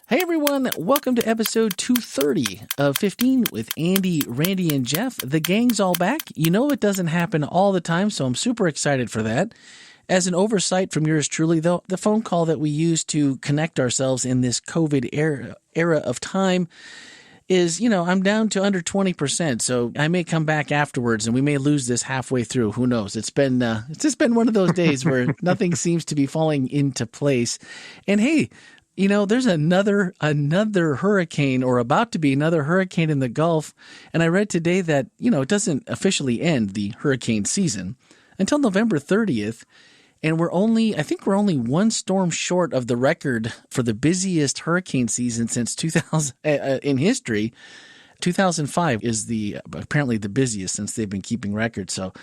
Hey everyone, welcome to episode 230 of 15 with Andy, Randy, and Jeff. The gang's all back. You know it doesn't happen all the time, so I'm super excited for that. As an oversight from yours truly, though, the phone call that we use to connect ourselves in this COVID era of time is, I'm down to under 20%, so I may come back afterwards and we may lose this halfway through. Who knows? It's just been one of those days where nothing seems to be falling into place. And hey, there's another hurricane or about to be another hurricane in the Gulf. And I read today that, it doesn't officially end the hurricane season until November 30th. And I think we're only one storm short of the record for the busiest hurricane season since 2000 in history. 2005 is apparently the busiest since they've been keeping records. So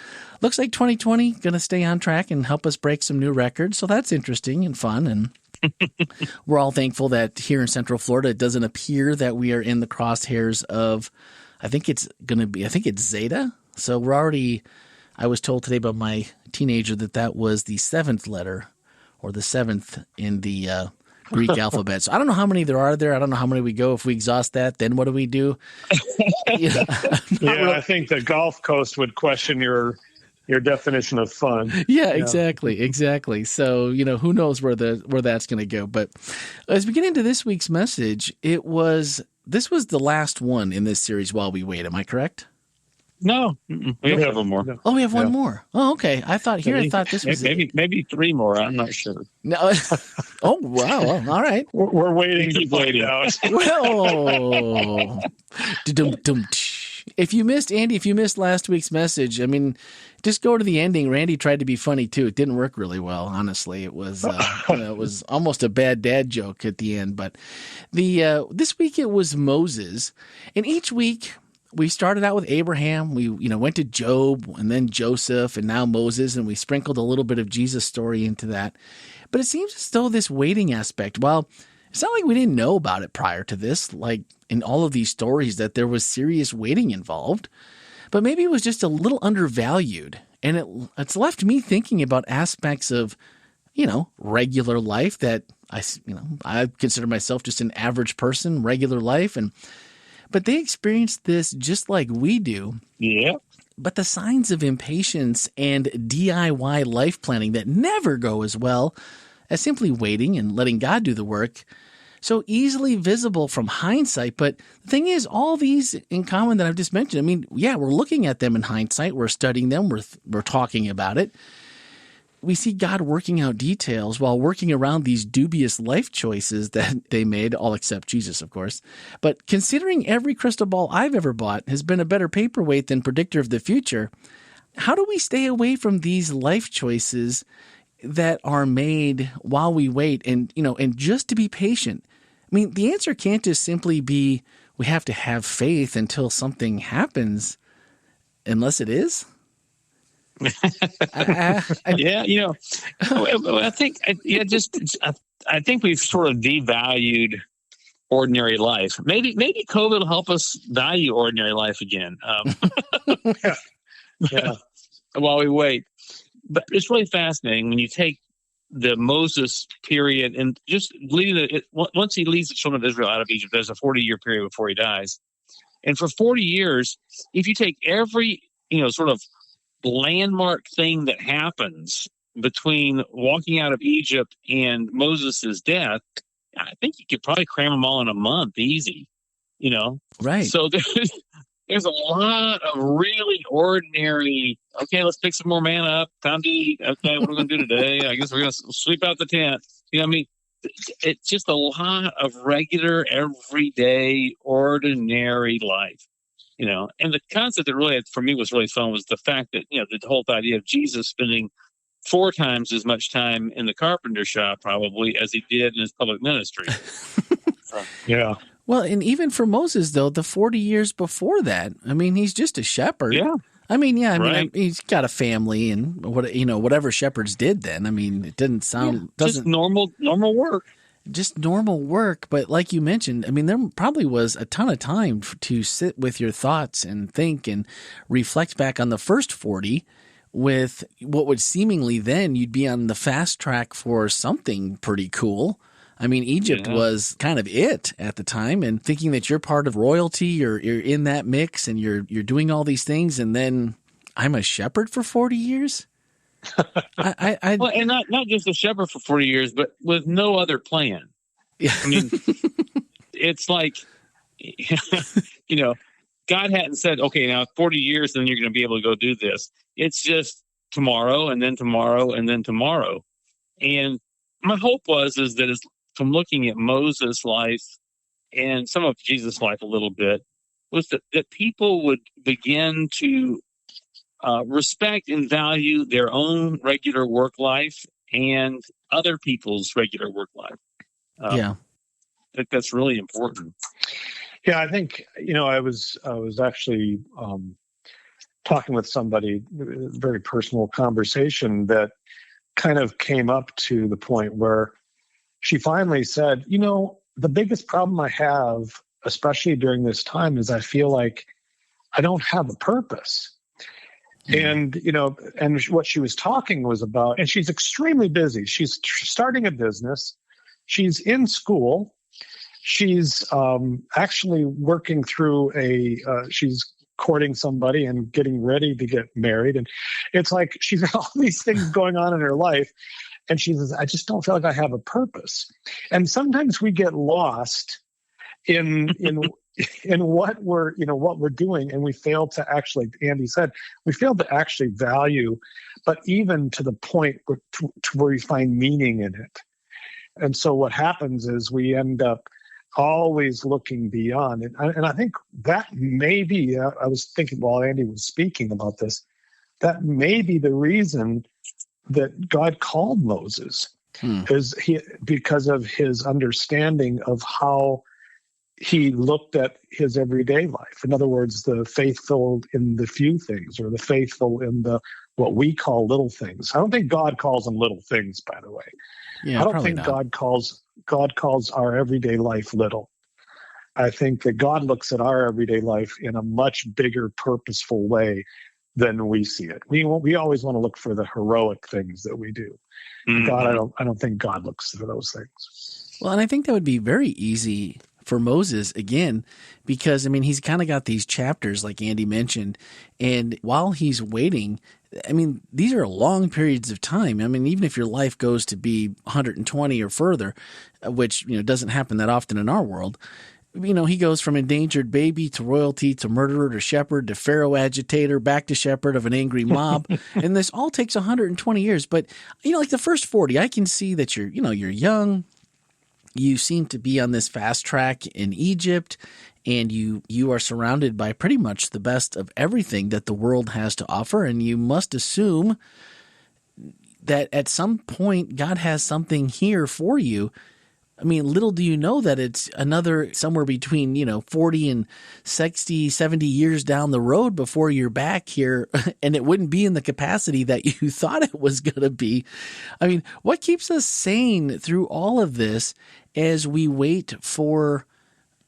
looks like 2020 going to stay on track and help us break some new records. So that's interesting and fun. And we're all thankful that here in Central Florida, it doesn't appear that we are in the crosshairs of, I think it's Zeta. So I was told today by my teenager that was the seventh letter or the seventh in the Greek alphabet. So I don't know how many there are there. I don't know how many we go. If we exhaust that, then what do we do? I think the Gulf Coast would question your definition of fun. Yeah, exactly. So, who knows where that's going to go. But as we get into this week's message, this was the last one in this series while we wait. Am I correct? No, we have one more. Oh, we have one more. Oh, okay. I thought this was maybe three more. I'm not sure. No. Oh, wow. All right. We're waiting to find out. Well, if you missed last week's message, just go to the ending. Randy tried to be funny too. It didn't work really well, honestly. It was it was almost a bad dad joke at the end. But this week it was Moses, and each week we started out with Abraham. We went to Job and then Joseph and now Moses, and we sprinkled a little bit of Jesus' story into that. But it seems as though this waiting aspect, well, it's not like we didn't know about it prior to this, like in all of these stories that there was serious waiting involved. But maybe it was just a little undervalued. And it's left me thinking about aspects of, regular life that I consider myself just an average person, regular life. But they experienced this just like we do. Yeah. But the signs of impatience and DIY life planning that never go as well as simply waiting and letting God do the work, so easily visible from hindsight. But the thing is, all these in common that I've just mentioned, we're looking at them in hindsight. We're studying them. We're talking about it. We see God working out details while working around these dubious life choices that they made, all except Jesus, of course. But considering every crystal ball I've ever bought has been a better paperweight than predictor of the future, how do we stay away from these life choices that are made while we wait and just to be patient? The answer can't just simply be we have to have faith until something happens, unless it is. I think we've sort of devalued ordinary life. Maybe COVID will help us value ordinary life again. While we wait. But it's really fascinating when you take the Moses period and just once he leads the children of Israel out of Egypt, there's a 40-year period before he dies. And for 40 years, if you take every, sort of landmark thing that happens between walking out of Egypt and Moses' death, I think you could probably cram them all in a month, easy, Right. So there's a lot of really ordinary, okay, let's pick some more manna up, time to eat. Okay, what are we going to do today? I guess we're going to sweep out the tent. It's just a lot of regular, everyday, ordinary life. And the concept that really, for me, was really fun was the fact that, the whole idea of Jesus spending 4 times as much time in the carpenter shop probably as he did in his public ministry. Yeah. Well, and even for Moses, though, the 40 years before that, he's just a shepherd. Yeah. Right. He's got a family and whatever shepherds did then. It didn't sound just normal work. Just normal work. But like you mentioned, there probably was a ton of time to sit with your thoughts and think and reflect back on the first 40 with what would seemingly then you'd be on the fast track for something pretty cool. I mean, Egypt was kind of it at the time, and thinking that you're part of royalty, you're in that mix, and you're doing all these things, and then I'm a shepherd for 40 years. Well, and not just a shepherd for 40 years, but with no other plan. I mean, it's like, God hadn't said, okay, now 40 years, then you're going to be able to go do this. It's just tomorrow, and then tomorrow, and then tomorrow. And my hope is that from looking at Moses' life and some of Jesus' life a little bit, was that people would begin to respect and value their own regular work life and other people's regular work life. I think that's really important. Yeah, I think, I was actually talking with somebody, a very personal conversation that kind of came up to the point where she finally said, the biggest problem I have, especially during this time, is I feel like I don't have a purpose. And, and what she was talking was about, and she's extremely busy. She's starting a business. She's in school. She's actually working through she's courting somebody and getting ready to get married. And it's like she's got all these things going on in her life. And she says, I just don't feel like I have a purpose. And sometimes we get lost in what we're doing, and we fail to actually, Andy said, we fail to actually value, but even to the point to where we find meaning in it. And so what happens is we end up always looking beyond. And I think that may be, I was thinking while Andy was speaking about this, that may be the reason that God called Moses, is because of his understanding of how he looked at his everyday life. In other words, the faithful in the few things, or the faithful in the what we call little things. I don't think God calls them little things, by the way. Yeah, I don't think not. God calls our everyday life little. I think that God looks at our everyday life in a much bigger, purposeful way than we see it. We always want to look for the heroic things that we do. Mm-hmm. God, I don't think God looks for those things. Well, and I think that would be very easy for Moses, again, because, he's kind of got these chapters like Andy mentioned, and while he's waiting, these are long periods of time. Even if your life goes to be 120 or further, which, doesn't happen that often in our world, he goes from endangered baby to royalty to murderer to shepherd to Pharaoh agitator back to shepherd of an angry mob. And this all takes 120 years. But, like the first 40, I can see that you're young. You seem to be on this fast track in Egypt, and you are surrounded by pretty much the best of everything that the world has to offer. And you must assume that at some point God has something here for you. Little do you know that it's another somewhere between, 40 and 60, 70 years down the road before you're back here, and it wouldn't be in the capacity that you thought it was going to be. What keeps us sane through all of this as we wait for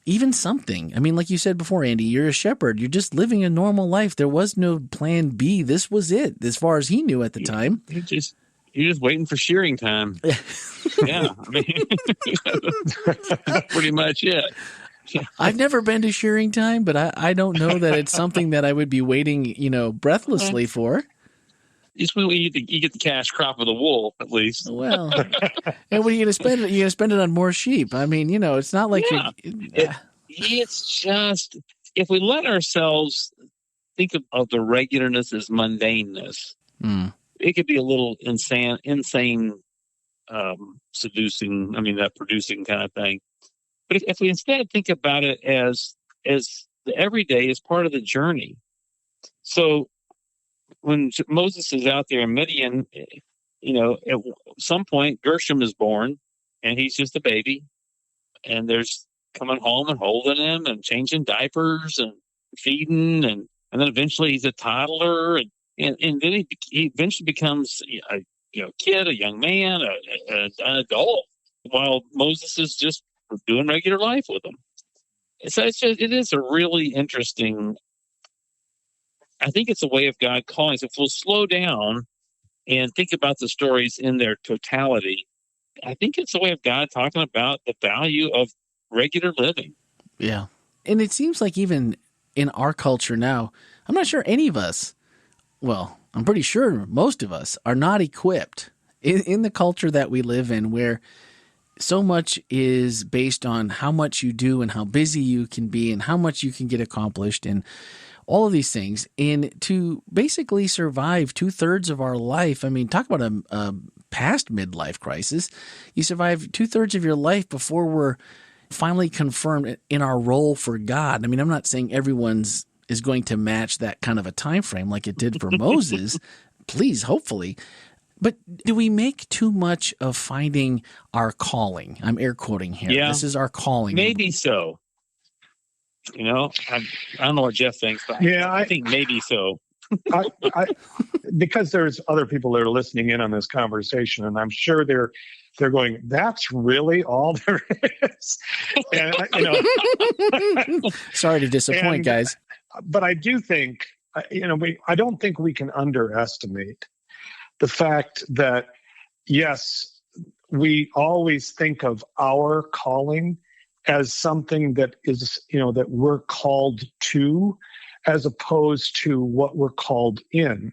even something? Like you said before, Andy, you're a shepherd. You're just living a normal life. There was no plan B. This was it, as far as he knew at the time. You're just waiting for shearing time. Yeah, that's pretty much it. I've never been to shearing time, but I don't know that it's something that I would be waiting, breathlessly for. Just when you get the cash crop of the wool, at least. Well, and what are you going to spend it? You're going to spend it on more sheep. It's not like it's just, if we let ourselves think of the regularness as mundaneness, it could be a little insane, seducing. That producing kind of thing. But if we instead think about it as the everyday is part of the journey. So when Moses is out there in Midian, at some point Gershom is born, and he's just a baby, and there's coming home and holding him and changing diapers and feeding, and then eventually he's a toddler, and then he eventually becomes a kid, a young man, an adult, while Moses is just doing regular life with him. So it is a really interesting. I think it's a way of God calling us. If we'll slow down and think about the stories in their totality, I think it's a way of God talking about the value of regular living. Yeah. And it seems like even in our culture now, I'm not sure any of us, well, I'm pretty sure most of us are not equipped in the culture that we live in, where so much is based on how much you do and how busy you can be and how much you can get accomplished and all of these things. And to basically survive 2/3 of our life, I mean, talk about a past midlife crisis. You survive 2/3 of your life before we're finally confirmed in our role for God. I mean, I'm not saying everyone's is going to match that kind of a time frame like it did for Moses. Please, hopefully. But do we make too much of finding our calling? I'm air quoting here. Yeah. This is our calling. Maybe so. You know, I don't know what Jeff thinks, but Yeah, I think maybe so. Because there's other people that are listening in on this conversation, and I'm sure they're going, that's really all there is. And, Sorry to disappoint, guys. But I do think, I don't think we can underestimate the fact that, yes, we always think of our calling as something that is, that we're called to, as opposed to what we're called in.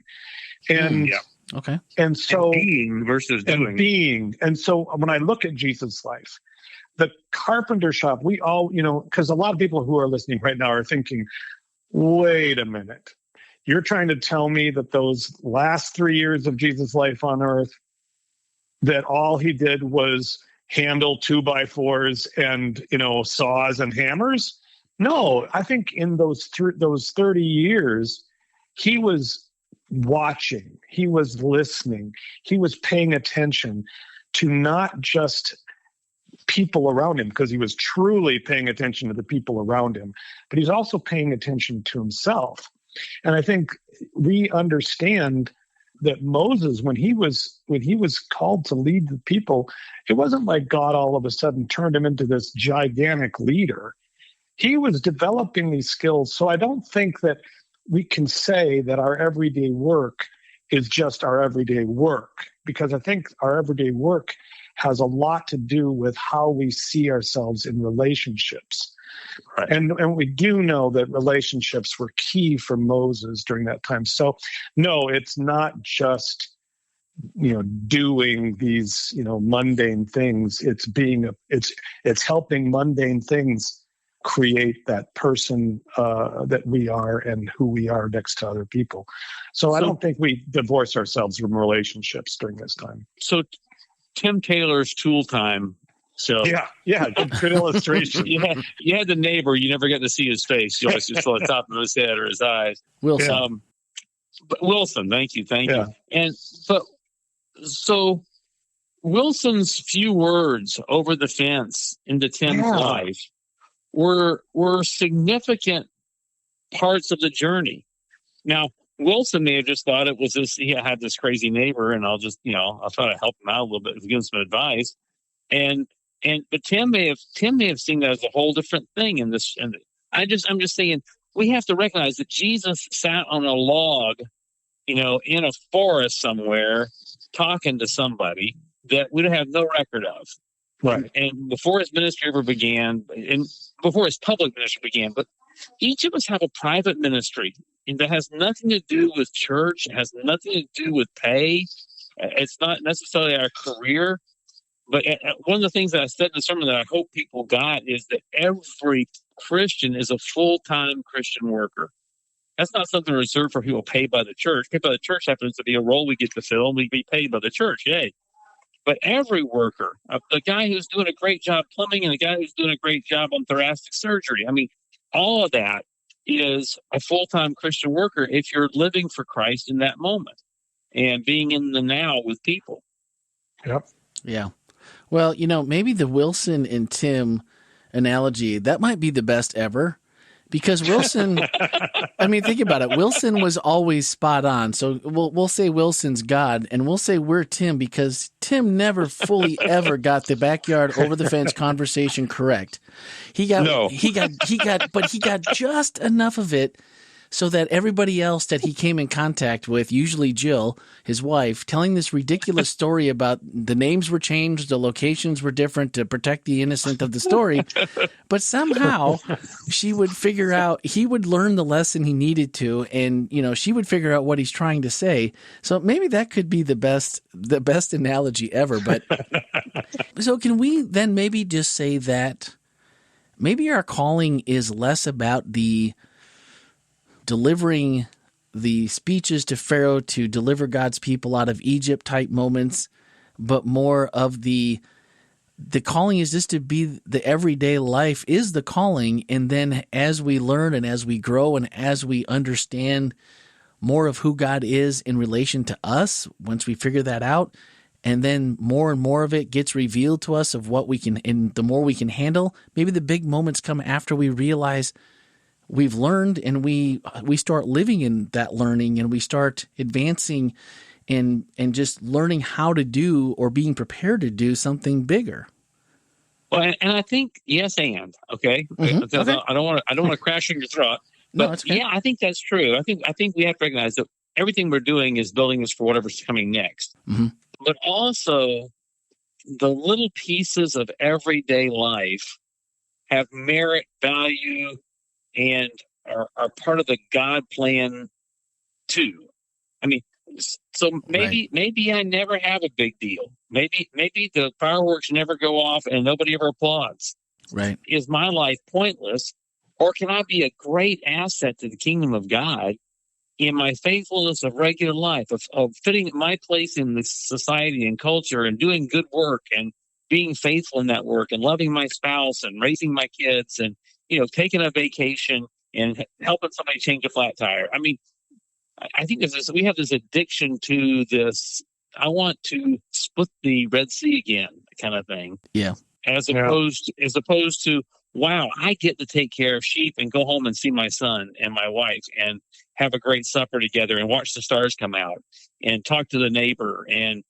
And okay. And so being versus doing. And being. And so when I look at Jesus' life, the carpenter shop, we all, because a lot of people who are listening right now are thinking, wait a minute. You're trying to tell me that those last 3 years of Jesus' life on earth, that all he did was handle 2x4s and, saws and hammers? No, I think in those 30 years, he was watching, he was listening, he was paying attention to not just people around him, because he was truly paying attention to the people around him, but he's also paying attention to himself. And I think we understand that Moses, when he was called to lead the people, it wasn't like God all of a sudden turned him into this gigantic leader. He was developing these skills. So I don't think that we can say that our everyday work is just our everyday work, because I think our everyday work has a lot to do with how we see ourselves in relationships. Right. And we do know that relationships were key for Moses during that time. So no, it's not just, doing these, mundane things. It's it's helping mundane things create that person that we are and who we are next to other people. So I don't think we divorce ourselves from relationships during this time. So Tim Taylor's Tool Time. So yeah, good illustration. You had the neighbor, you never got to see his face. You always just saw the top of his head or his eyes. Wilson. But Wilson, thank you. And so Wilson's few words over the fence into Tim's life were significant parts of the journey. Now, Wilson may have just thought it was this, he had this crazy neighbor, and I'll just, I'll try to help him out a little bit, give him some advice. But Tim may have seen that as a whole different thing in this. And I'm just saying, we have to recognize that Jesus sat on a log, in a forest somewhere, talking to somebody that we have no record of. Right. And before his ministry ever began, and before his public ministry began, but each of us have a private ministry, and that has nothing to do with church. It has nothing to do with pay. It's not necessarily our career. But one of the things that I said in the sermon that I hope people got is that every Christian is a full-time Christian worker. That's not something reserved for people paid by the church. Paid by the church happens to be a role we get to fill, and we be paid by the church. Yay. But every worker, the guy who's doing a great job plumbing and the guy who's doing a great job on thoracic surgery, I mean, all of that is a full-time Christian worker if you're living for Christ in that moment and being in the now with people. Yep. Yeah. Well, maybe the Wilson and Tim analogy, that might be the best ever, because Wilson, I mean, think about it. Wilson was always spot on. So we'll say Wilson's God, and we'll say we're Tim, because Tim never fully ever got the backyard over the fence conversation correct. He got just enough of it so that everybody else that he came in contact with, usually Jill, his wife, telling this ridiculous story about the names were changed, the locations were different to protect the innocent of the story. But somehow she would figure out, he would learn the lesson he needed to, and she would figure out what he's trying to say. So maybe that could be the best analogy ever. But so can we then maybe just say that maybe our calling is less about the delivering the speeches to Pharaoh to deliver God's people out of Egypt type moments, but more of the calling is just to be the everyday life is the calling. And then as we learn and as we grow and as we understand more of who God is in relation to us, once we figure that out, and then more and more of it gets revealed to us of what we can, and the more we can handle, maybe the big moments come after we realize we've learned and we start living in that learning, and we start advancing and just learning how to do or being prepared to do something bigger. Well, and I think yes, and okay, Mm-hmm. Okay. I don't want to crash in your throat, but No, it's okay. yeah, I think that's true. I think we have to recognize that everything we're doing is building us for whatever's coming next. Mm-hmm. But also, the little pieces of everyday life have merit, value, and are part of the God plan too. I mean, so maybe I never have a big deal. Maybe the fireworks never go off and nobody ever applauds. Right. Is my life pointless, or can I be a great asset to the kingdom of God in my faithfulness of regular life, of fitting my place in the society and culture and doing good work and being faithful in that work and loving my spouse and raising my kids and, taking a vacation and helping somebody change a flat tire? I mean, I think we have this addiction to this, I want to split the Red Sea again kind of thing. Yeah. As opposed to, wow, I get to take care of sheep and go home and see my son and my wife and have a great supper together and watch the stars come out and talk to the neighbor and,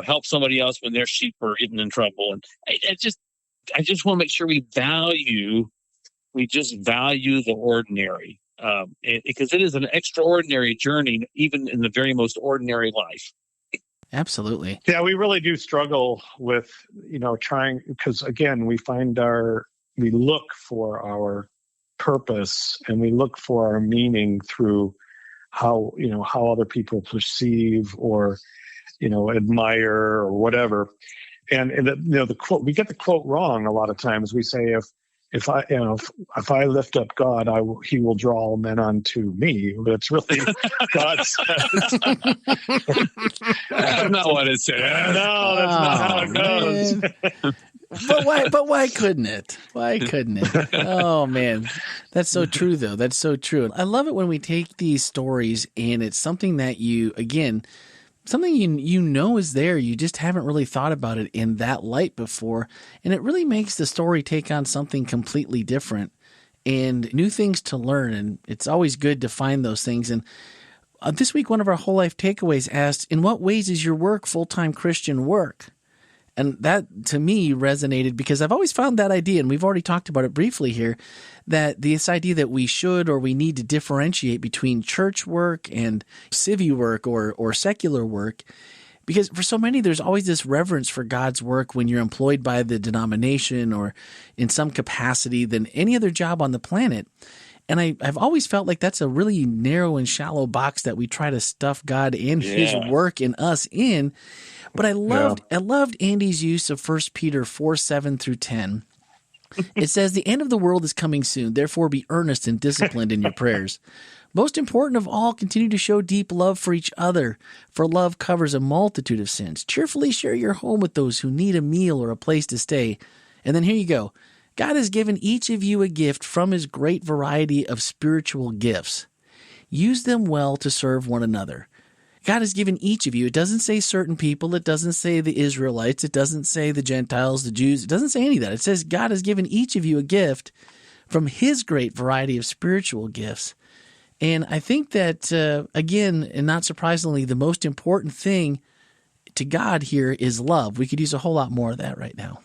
help somebody else when their sheep are getting in trouble. And I just want to make sure we value the ordinary, because it is an extraordinary journey, even in the very most ordinary life. Absolutely. Yeah, we really do struggle with, trying, because again, we look for our purpose and we look for our meaning through how other people perceive or, admire or whatever. And the quote, we get the quote wrong a lot of times. We say, if I lift up God, he will draw all men unto me. But it's really God says. That's not what it says. No, that's not how it goes. But why couldn't it? Why couldn't it? Oh man, that's so true though. That's so true. I love it when we take these stories and it's something that something is there. You just haven't really thought about it in that light before, and it really makes the story take on something completely different and new things to learn. And it's always good to find those things. And this week, one of our whole life takeaways asked, "In what ways is your work full-time Christian work?" And that, to me, resonated because I've always found that idea, and we've already talked about it briefly here, that this idea that we should or we need to differentiate between church work and civvy work or secular work. Because for so many, there's always this reverence for God's work when you're employed by the denomination or in some capacity than any other job on the planet. And I've always felt like that's a really narrow and shallow box that we try to stuff God and his work in us in. But I loved Andy's use of 1 Peter 4:7-10. It says, "The end of the world is coming soon. Therefore, be earnest and disciplined in your prayers. Most important of all, continue to show deep love for each other, for love covers a multitude of sins. Cheerfully share your home with those who need a meal or a place to stay." And then here you go. "God has given each of you a gift from his great variety of spiritual gifts. Use them well to serve one another." God has given each of you. It doesn't say certain people. It doesn't say the Israelites. It doesn't say the Gentiles, the Jews. It doesn't say any of that. It says God has given each of you a gift from his great variety of spiritual gifts. And I think that, again, and not surprisingly, the most important thing to God here is love. We could use a whole lot more of that right now.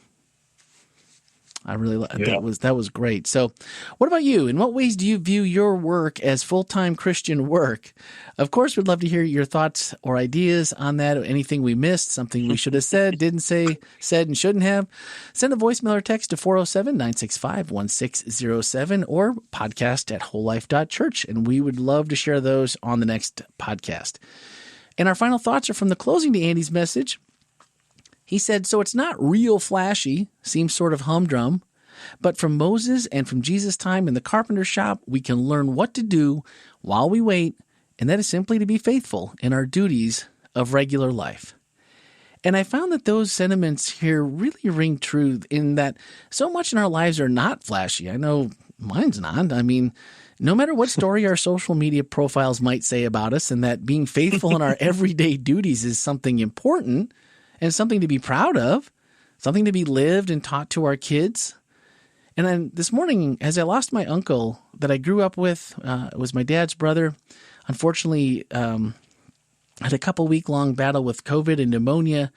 I really that was great. So, what about you? In what ways do you view your work as full-time Christian work? Of course, we'd love to hear your thoughts or ideas on that. Or anything we missed, something we should have said, didn't say, said, and shouldn't have. Send a voicemail or text to 407-965-1607 or podcast@wholelife.church, and we would love to share those on the next podcast. And our final thoughts are from the closing to Andy's message. He said, so it's not real flashy, seems sort of humdrum, but from Moses and from Jesus' time in the carpenter shop, we can learn what to do while we wait, and that is simply to be faithful in our duties of regular life. And I found that those sentiments here really ring true in that so much in our lives are not flashy. I know mine's not. I mean, no matter what story our social media profiles might say about us, and that being faithful in our everyday duties is something important, and something to be proud of, something to be lived and taught to our kids. And then this morning, as I lost my uncle that I grew up with, it was my dad's brother, unfortunately had a couple-week-long battle with COVID and pneumonia.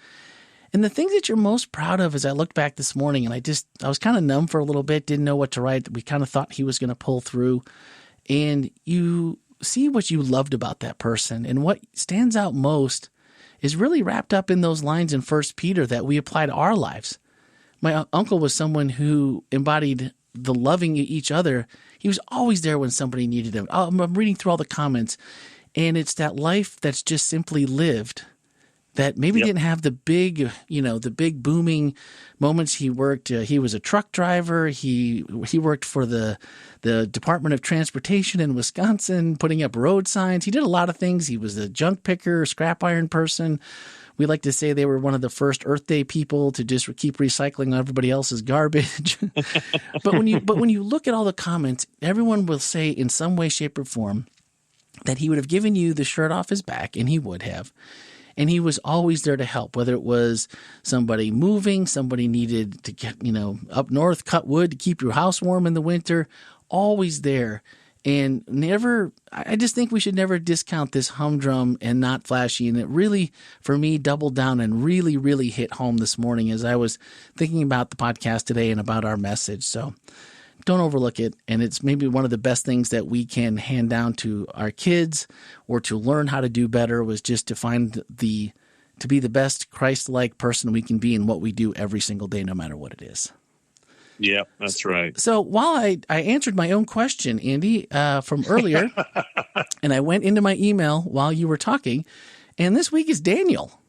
And the things that you're most proud of, as I looked back this morning, and I was kind of numb for a little bit, didn't know what to write. We kind of thought he was going to pull through. And you see what you loved about that person. And what stands out most is really wrapped up in those lines in 1 Peter that we apply to our lives. My uncle was someone who embodied the loving each other. He was always there when somebody needed him. I'm reading through all the comments, and it's that life that's just simply lived that maybe didn't have the big, the big booming moments. He worked, he was a truck driver. He worked for the Department of Transportation in Wisconsin, putting up road signs. He did a lot of things. He was a junk picker, scrap iron person. We like to say they were one of the first Earth Day people to just keep recycling everybody else's garbage. But when you look at all the comments, everyone will say in some way, shape, or form that he would have given you the shirt off his back, and he would have. And he was always there to help, whether it was somebody moving, somebody needed to get, up north, cut wood to keep your house warm in the winter, always there. And I just think we should never discount this humdrum and not flashy. And it really, for me, doubled down and really, really hit home this morning as I was thinking about the podcast today and about our message. So don't overlook it. And it's maybe one of the best things that we can hand down to our kids or to learn how to do better was just to to be the best Christ-like person we can be in what we do every single day, no matter what it is. Yeah, that's right. So while I answered my own question, Andy, from earlier, and I went into my email while you were talking, and this week is Daniel.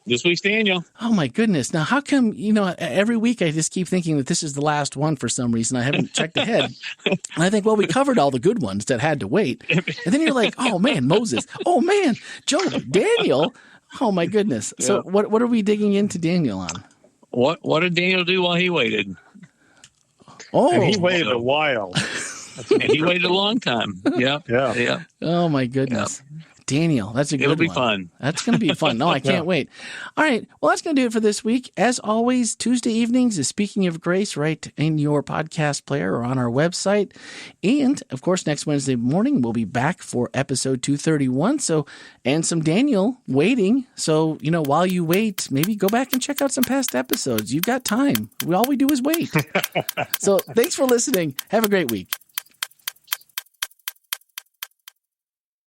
This week's Daniel. Oh, my goodness. Now, how come, every week I just keep thinking that this is the last one for some reason. I haven't checked ahead. And I think, well, we covered all the good ones that had to wait. And then you're like, oh, man, Moses. Oh, man, Job, Daniel. Oh, my goodness. Yeah. So what are we digging into Daniel on? What did Daniel do while he waited? Oh, and he waited a while. And he waited a long time. Yeah. Oh, my goodness. Yep. Daniel, that's a good one. It'll be fun. That's going to be fun. No, I can't wait. All right. Well, that's going to do it for this week. As always, Tuesday evenings is Speaking of Grace right in your podcast player or on our website. And, of course, next Wednesday morning, we'll be back for episode 231. And some Daniel waiting. So, while you wait, maybe go back and check out some past episodes. You've got time. All we do is wait. So thanks for listening. Have a great week.